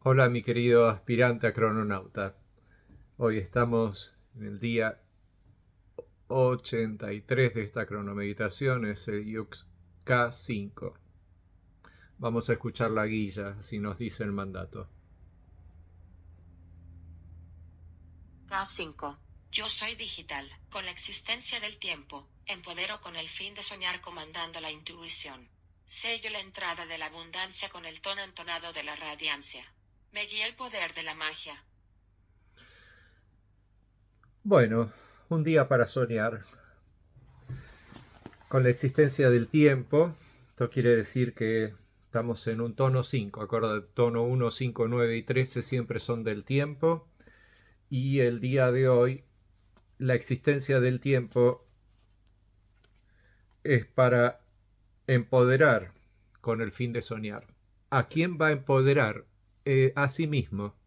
Hola mi querido aspirante a crononauta. Hoy estamos en el día 83 de esta cronomeditación, es el Yux K5. Vamos a escuchar la guía, si nos dice el mandato. K5. Yo soy digital, con la existencia del tiempo, empodero con el fin de soñar comandando la intuición. Sello la entrada de la abundancia con el tono entonado de la radiancia. Me guía el poder de la magia. Bueno, un día para soñar. Con la existencia del tiempo, esto quiere decir que estamos en un tono 5. Acuerda, tono 1, 5, 9 y 13 siempre son del tiempo. Y el día de hoy, la existencia del tiempo es para empoderar con el fin de soñar. ¿A quién va a empoderar? A sí mismo.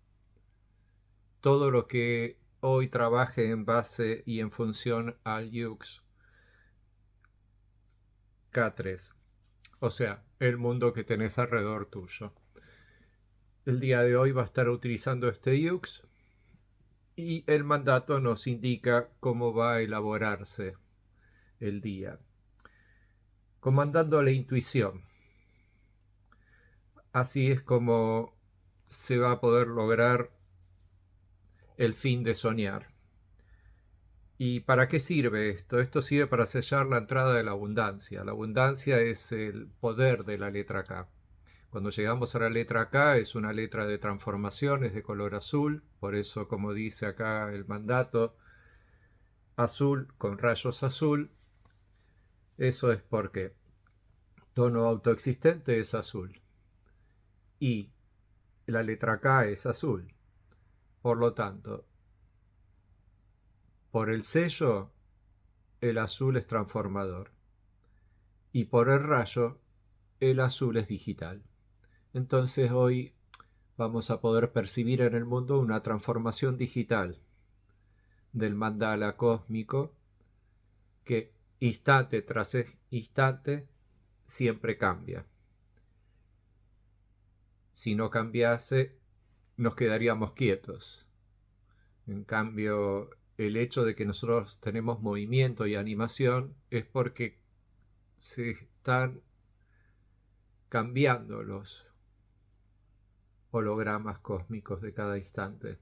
Todo lo que hoy trabaje en base y en función al Yux K3. O sea, el mundo que tenés alrededor tuyo. El día de hoy va a estar utilizando este Yux y el mandato nos indica cómo va a elaborarse el día. Comandando la intuición. Así es como se va a poder lograr el fin de soñar. ¿Y para qué sirve esto? Esto sirve para sellar la entrada de la abundancia. La abundancia es el poder de la letra K. Cuando llegamos a la letra K es una letra de transformación, es de color azul, por eso como dice acá el mandato, azul con rayos azul, eso es porque tono autoexistente es azul y la letra K es azul. Por lo tanto, por el sello, el azul es transformador y por el rayo, el azul es digital. Entonces hoy vamos a poder percibir en el mundo una transformación digital del mandala cósmico que instante tras instante siempre cambia. Si no cambiase, nos quedaríamos quietos. En cambio, el hecho de que nosotros tenemos movimiento y animación es porque se están cambiando los hologramas cósmicos de cada instante.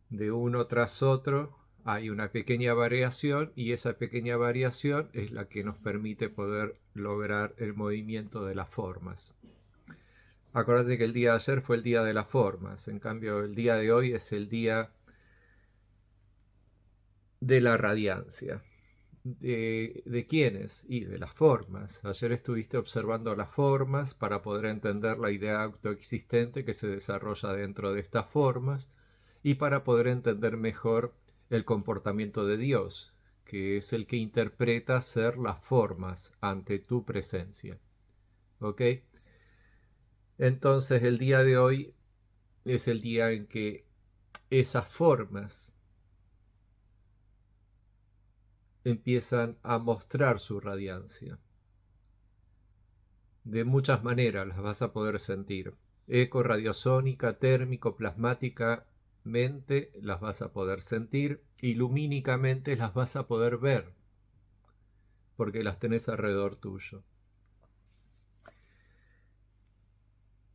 De uno tras otro hay una pequeña variación y esa pequeña variación es la que nos permite poder lograr el movimiento de las formas. Acordate que el día de ayer fue el día de las formas, en cambio el día de hoy es el día de la radiancia. ¿De quiénes? Y de las formas. Ayer estuviste observando las formas para poder entender la idea autoexistente que se desarrolla dentro de estas formas y para poder entender mejor el comportamiento de Dios, que es el que interpreta ser las formas ante tu presencia. ¿Ok? Entonces el día de hoy es el día en que esas formas empiezan a mostrar su radiancia. De muchas maneras las vas a poder sentir. Eco, radiosónica, térmico, plasmáticamente las vas a poder sentir y lumínicamente las vas a poder ver porque las tenés alrededor tuyo.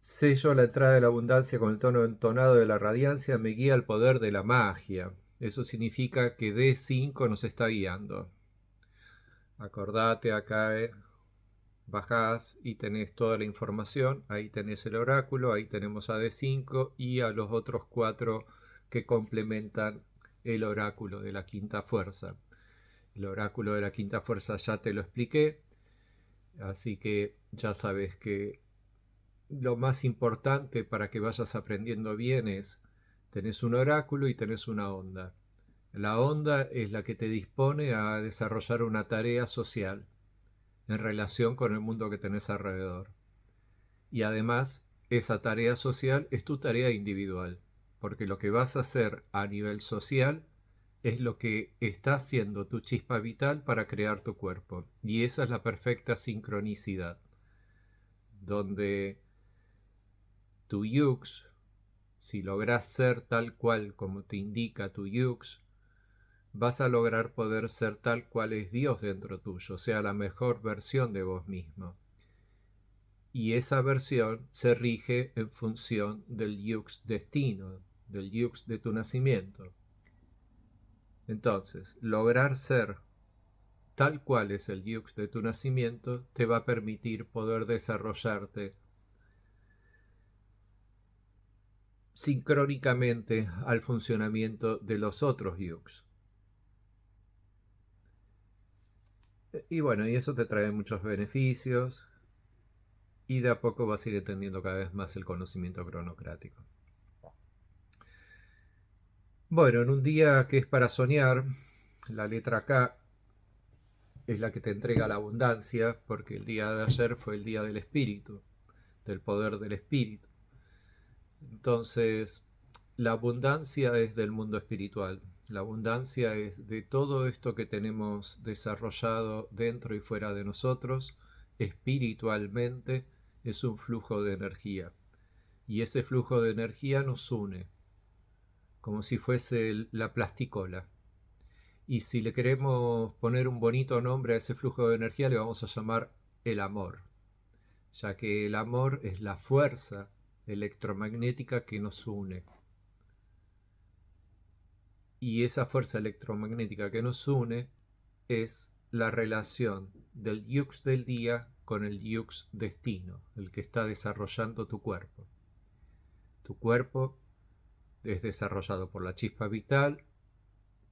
Sello la entrada de la abundancia con el tono entonado de la radiancia, me guía el poder de la magia. Eso significa que D5 nos está guiando. Acordate acá, bajás y tenés toda la información, ahí tenés el oráculo, ahí tenemos a D5 y a los otros 4 que complementan el oráculo de la quinta fuerza. El oráculo de la quinta fuerza ya te lo expliqué, así que ya sabes que lo más importante para que vayas aprendiendo bien es, tenés un oráculo y tenés una onda. La onda es la que te dispone a desarrollar una tarea social en relación con el mundo que tenés alrededor. Y además, esa tarea social es tu tarea individual, porque lo que vas a hacer a nivel social es lo que está haciendo tu chispa vital para crear tu cuerpo. Y esa es la perfecta sincronicidad, donde tu yux, si lográs ser tal cual como te indica tu yux, vas a lograr poder ser tal cual es Dios dentro tuyo, o sea, la mejor versión de vos mismo. Y esa versión se rige en función del yux destino, del yux de tu nacimiento. Entonces, lograr ser tal cual es el yux de tu nacimiento te va a permitir poder desarrollarte sincrónicamente al funcionamiento de los otros yux. Y bueno, y eso te trae muchos beneficios y de a poco vas a ir entendiendo cada vez más el conocimiento cronocrático. Bueno, en un día que es para soñar, la letra K es la que te entrega la abundancia, porque el día de ayer fue el día del espíritu, del poder del espíritu. Entonces, la abundancia es del mundo espiritual. La abundancia es de todo esto que tenemos desarrollado dentro y fuera de nosotros, espiritualmente, es un flujo de energía. Y ese flujo de energía nos une, como si fuese la plasticola. Y si le queremos poner un bonito nombre a ese flujo de energía, le vamos a llamar el amor, ya que el amor es la fuerza electromagnética que nos une. Y esa fuerza electromagnética que nos une es la relación del yux del día con el yux destino, el que está desarrollando tu cuerpo. Tu cuerpo es desarrollado por la chispa vital,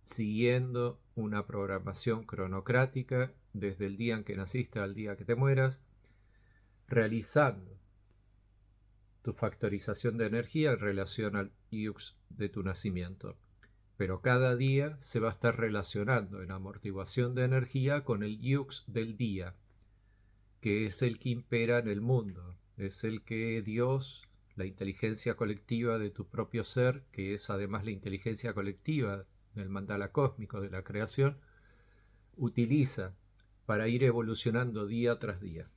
siguiendo una programación cronocrática desde el día en que naciste al día que te mueras, realizando tu factorización de energía en relación al yux de tu nacimiento. Pero cada día se va a estar relacionando en amortiguación de energía con el yux del día, que es el que impera en el mundo, es el que Dios, la inteligencia colectiva de tu propio ser, que es además la inteligencia colectiva del mandala cósmico de la creación, utiliza para ir evolucionando día tras día.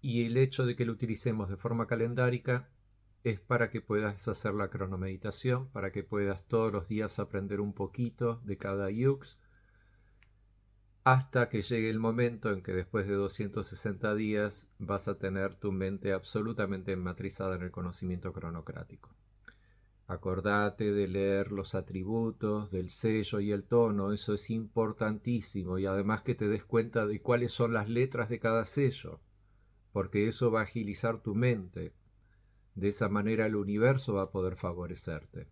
Y el hecho de que lo utilicemos de forma calendárica es para que puedas hacer la cronomeditación, para que puedas todos los días aprender un poquito de cada yux, hasta que llegue el momento en que después de 260 días vas a tener tu mente absolutamente matrizada en el conocimiento cronocrático. Acordate de leer los atributos del sello y el tono, eso es importantísimo, y además que te des cuenta de cuáles son las letras de cada sello, porque eso va a agilizar tu mente. De esa manera el universo va a poder favorecerte.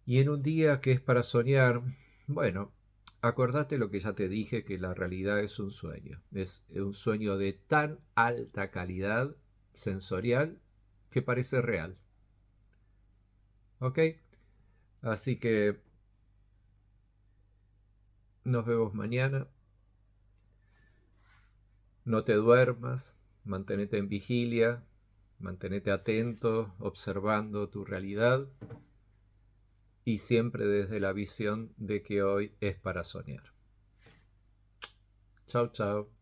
Y en un día que es para soñar, bueno, acordate lo que ya te dije, que la realidad es un sueño. Es un sueño de tan alta calidad sensorial que parece real. ¿Ok? Así que nos vemos mañana. No te duermas, mantenete en vigilia, mantenete atento, observando tu realidad y siempre desde la visión de que hoy es para soñar. Chao, chao.